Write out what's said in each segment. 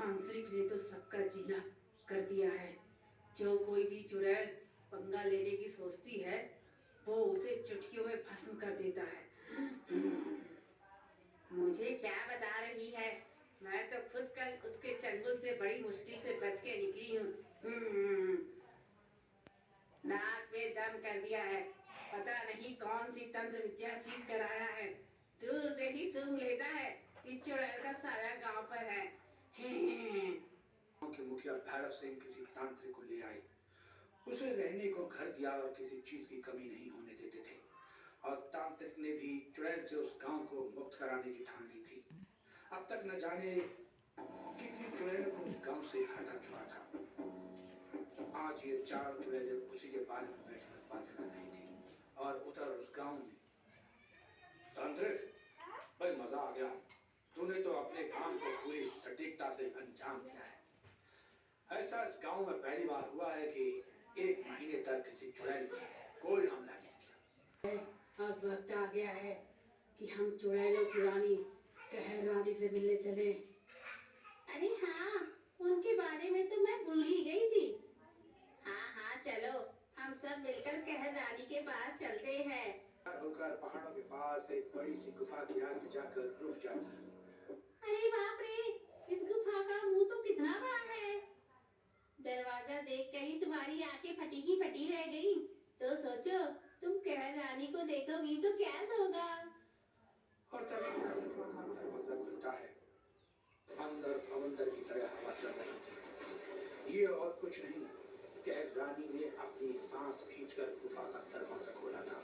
तांत्रिक ने तो सबका जीना कर दिया है। जो कोई भी चुड़ैल पंगा लेने की सोचती है वो उसे चुटकियों में भस्म कर देता है। मुझे क्या बता रही है, मैं तो खुद कल उसके चंगुल से बड़ी मुश्किल से बच के निकली हूँ। नाक में दम कर दिया है, पता नहीं कौन सी तंत्र विद्या सीख कर आया है। दूर से ही सूंघ लेता है कि चुड़ैल का साया गांव पर है। गांव के मुखिया भैरव सिंह किसी तांत्रिक को ले आए, उसे रहने को घर दिया और किसी चीज की कमी नहीं होने देते थे। और तांत्रिक ने भी चुड़ैल से उस गांव को मुक्त कराने की ठान ली थी। अब तक न जाने कितनी चुड़ैल को उस गांव से हटा चुका था। आज ये चार चुड़ैलें उसी के बारे में बैठकर बातें कर रही थी और उधर उस गांव में तांत्रिक, भाई मजा आ गया। तूने तो अपने काम को पूरी सटीकता से अंजाम दिया है। ऐसा इस गांव में पहली बार हुआ है कि एक महीने तक किसी चुड़ैल ने कोई हमला नहीं किया। अब वक्त आ गया है कि हम चुड़ैलों की रानी कहर रानी से मिलने चले। अरे हाँ, उनके बारे में तो मैं भूल ही गई थी। हाँ हाँ चलो, हम सब मिलकर कहर रानी के पास चलते हैं। होकर पहाड़ों के पास एक बड़ी सी गुफा के आगे जाकर रुक जाता है। अरे बाप रे, इस गुफा का मुंह तो कितना बड़ा है। दरवाजा देख कर ही तुम्हारी आंखें फटी की फटी रह गई। तो सोचो, तुम कहर रानी को देखोगी तो कैसा होगा। और तभी गुफा का दरवाजा खुलता है। अंदर भवंतर की तरह हवा चल रही थी। ये और कुछ नहीं, कहर रानी ने अपनी सांस खींचकर गुफा का दरवाजा खोला था।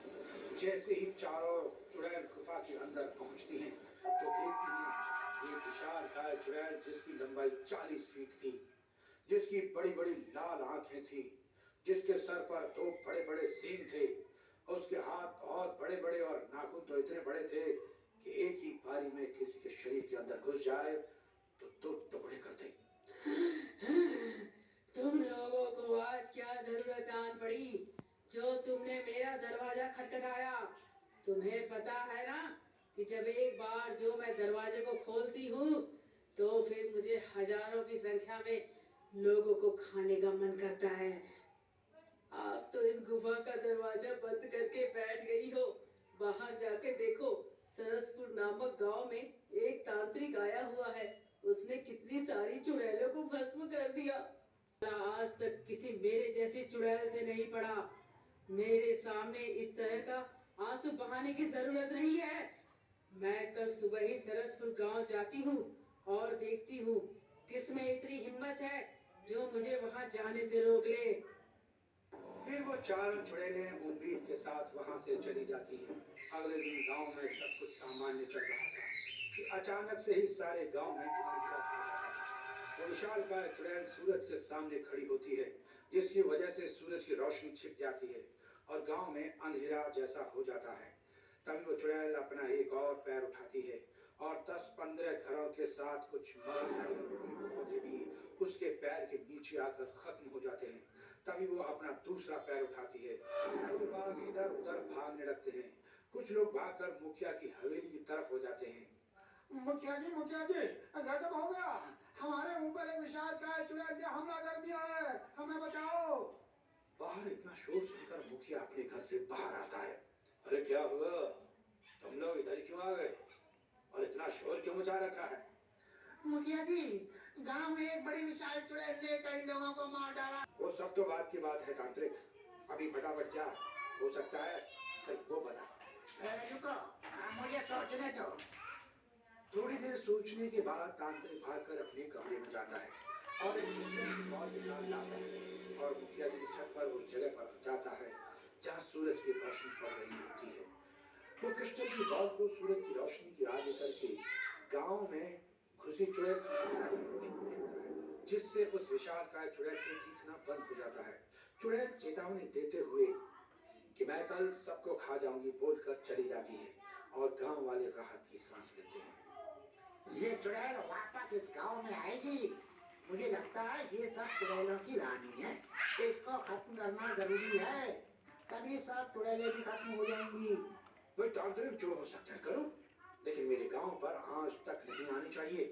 जैसे ही चारों चुड़ैल गुफा के अंदर पहुंचती हैं तो देखती हैं एक विशालकाय चुड़ैल जिसकी लंबाई 40 फीट थी, जिसकी बड़ी बड़ी लाल आंखें थी, जिसके सर पर दो बड़े बड़े सींग थे, उसके हाथ बहुत बड़े बड़े और नाखून तो इतने बड़े थे कि एक ही बारी में किसी के शरीर के अंदर घुस जाए तो दो टुकड़े कर दे। तुम लोगों को आज क्या जरूरत आन पड़ी जो तुमने मेरा दरवाजा खटखटाया। तुम्हें पता है ना कि जब एक बार जो मैं दरवाजे को खोलती हूँ तो फिर मुझे हजारों की संख्या में लोगों को खाने का मन करता है। आप तो इस गुफा का दरवाजा बंद करके बैठ गई हो। बाहर जाके देखो, सरसपुर नामक गांव में एक तांत्रिक आया हुआ है। उसने कितनी सारी चुड़ैलों को भस्म कर दिया। आज तक किसी मेरे जैसी चुड़ैल से नहीं पड़ा। मेरे सामने इस तरह का आंसू बहाने की जरूरत नहीं है। मैं कल सुबह ही सरसपुर गांव जाती हूँ और देखती हूँ किसमें इतनी हिम्मत है जो मुझे वहां जाने से रोक ले। फिर वो चारों चुड़ैलें उम्मीद के साथ वहां से चली जाती हैं। अगले दिन गांव में सब कुछ सामान्य चल रहा था कि अचानक से ही सारे गांव में अंधेरा छा जाता है। वो विशालकाय चुड़ैल सूरज के सामने खड़ी होती है, जिसकी वजह से सूरज की रोशनी छिप जाती है और गांव में अंधेरा जैसा हो जाता है। तभी वो चुड़ैल अपना एक और पैर उठाती है और 10-15 घरों के साथ कुछ पौधे भी उसके पैर के नीचे आकर खत्म हो जाते हैं। तभी वो अपना दूसरा पैर उठाती है। लोग इधर उधर भागने लगते हैं। कुछ लोग भागकर मुखिया की हवेली की तरफ हो जाते हैं। मुखिया जी गजब हो गया, हमारे ऊपर एक विशालकाय चुड़ैल ने हमला कर दिया है, हमें बचाओ। बाहर इतना शोर सुनकर मुखिया अपने घर से बाहर आता है। अरे क्या हुआ, तुम लोग इधर क्यों आ गए और इतना शोर क्यों मचा रखा है? मुखिया जी, गांव में एक बड़ी विशाल चुड़ैल ने कई लोगों को मार डाला। वो सब तो बात की बात है तांत्रिक, अभी फटाफट क्या हो सकता है सिर्फ वो बता। रुको, मुझे सोचने दो। थोड़ी देर सोचने के बाद तांत्रिक भागकर अपने कमरे में जाता है और एक क्रिस्टल की बॉल के साथ लाता है और मुखिया जी की छत पर उस जगह पर जाता है जहाँ सूरज की रोशनी पड़ रही होती है। वो क्रिस्टल की बॉल को सूरज की रोशनी के आगे करके गांव में घुसी चुड़ैल जिससे उस विशालकाय चुड़ैल से चीखना बंद हो जाता है। चुड़ैल चेतावनी देते हुए कि मैं कल सबको खा जाऊंगी बोलकर चली जाती है और गांव वाले राहत की सांस लेते हैं। ये चुड़ैल वापस इस गांव में आएगी। मुझे लगता है ये सब चुड़ैलों की रानी है, इसको खत्म करना जरूरी है, तभी सब चुड़ैलें भी खत्म हो जाएंगी। वही तांत्रिक जो हो सकता है करो, लेकिन मेरे गांव पर आज तक नहीं आनी चाहिए।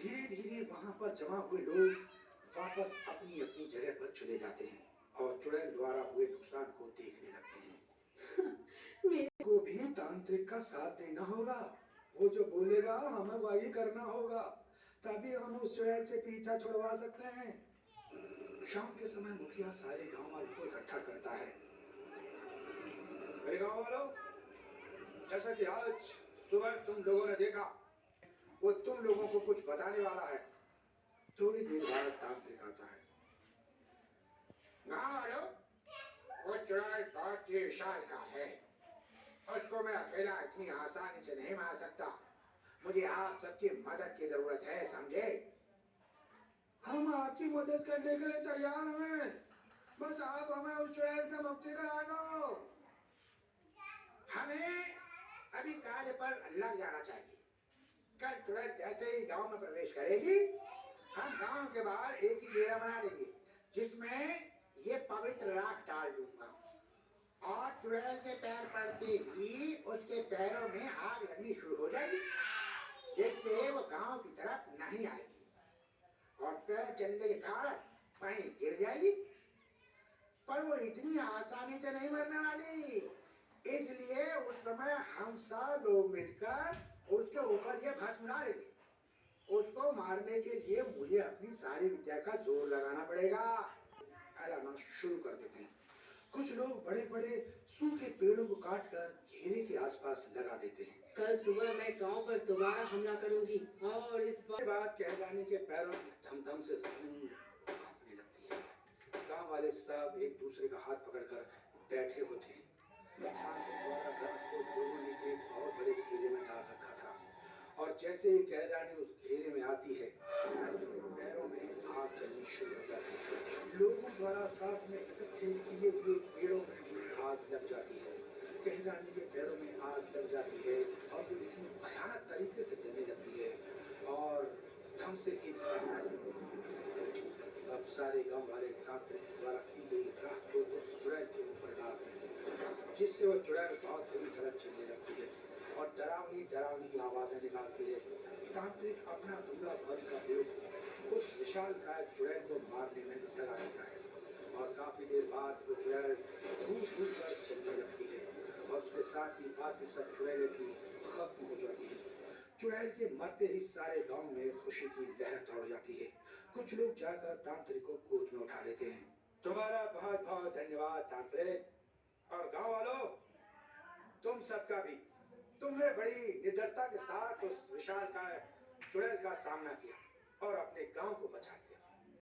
धीरे धीरे वहां पर जमा हुए लोग वापस अपनी अपनी जगह पर चले जाते हैं और चुड़ैल द्वारा हुए नुकसान को देखने लगते हैं। मेरे को भी तांत्रिक का साथ देना होगा। वो जो बोलेगा हमें वही करना होगा, तभी हम उस चुड़ैल से पीछा छुड़वा सकते हैं। शाम के समय मुखिया सारे गांव वालों को इकट्ठा करता है। मेरे गांव वालों, जैसा कि आज सुबह तुम लोगों ने देखा, वो तुम लोगों को कुछ बताने वाला है। थोड़ी देर बाद तांत्रिक आता है। गाँव वालों, वो चुड़ैल बहुत ही विशाल का है। उसको मैं अकेला इतनी आसानी से नहीं मार सकता। मुझे आप सबकी मदद की जरूरत है, समझे? हम आपकी मदद करने के लिए तैयार हैं। बस आप हमें उस चुड़ैल से मुक्ति करा दो। हमें अभी कार्य पर लग जाना चाहिए। कल चुड़ैल जैसे ही गांव में प्रवेश करेगी, हम गांव के बाहर एक ही डेरा बना देंगे, जिसमें ये पवित्र राख डाल दूंगा। और चुड़ैल के पैर पड़ते ही उसके पैरों में आग लगनी शुरू हो जाएगी, जिससे वो गांव की तरफ नहीं आएगी और पैर चलने के कारण कहीं गिर जाएगी। पर वो इतनी आसानी से नहीं मरने वाली, इसलिए उस समय हम सब लोग मिलकर उसके ऊपर ये भस्म डालेंगे। उसको मारने के लिए मुझे अपनी सारी विद्या का जोर लगाना पड़ेगा। अलाना शुरू कर देते हैं। कुछ लोग बड़े बड़े सूखे पेड़ों को काटकर घेरे के आसपास लगा देते हैं। कल सुबह मैं गांव पर दोबारा हमला करूंगी और इस के बाद कहलानी के पैरों में धम धम से जमीन कांपने लगती है। गांव वाले सब एक दूसरे का हाथ पकड़कर बैठे होते हैं। द्वारा रात को लोगों ने एक बहुत बड़े घेरे में डाल रखा था और जैसे ही कहलानी उस घेरे में आती है, पैरों में आग चलनी शुरू हो जाती है। लोगों द्वारा साथ में इकट्ठे किए हुए पेड़ों में भी आग लग जाती है। कहलानी के पैरों में आग लग जाती है और वो इतनी भयानक तरीके से जलने लगती है और धम से एक अब सारे गांव वाले तांत्रिक द्वारा की गई राख को उस चुड़ैल के ऊपर डाल देते हैं, जिससे वो चुड़ैल बहुत बुरी तरह चलने लगती है और डरावनी डरावनी आवाजें निकालती है। तांत्रिक अपना पूरा बल का प्रयोग उस विशालकाय चुड़ैल को मारने में लगा देता है और काफी देर बाद वो चुड़ैल घूम घूम कर चलने लगती है और उसके साथ ही बाकी सब चुड़ैलें भी खत्म हो जाती है। चुड़ैल के मरते ही सारे गांव में खुशी की लहर दौड़ जाती है। कुछ लोग जाकर तांत्रिक को गोद में उठा लेते हैं। तुम्हारा बहुत बहुत धन्यवाद तांत्रिक। और गांव वालों, तुम सबका भी, तुमने बड़ी निडरता के साथ उस विशालकाय चुड़ैल का सामना किया।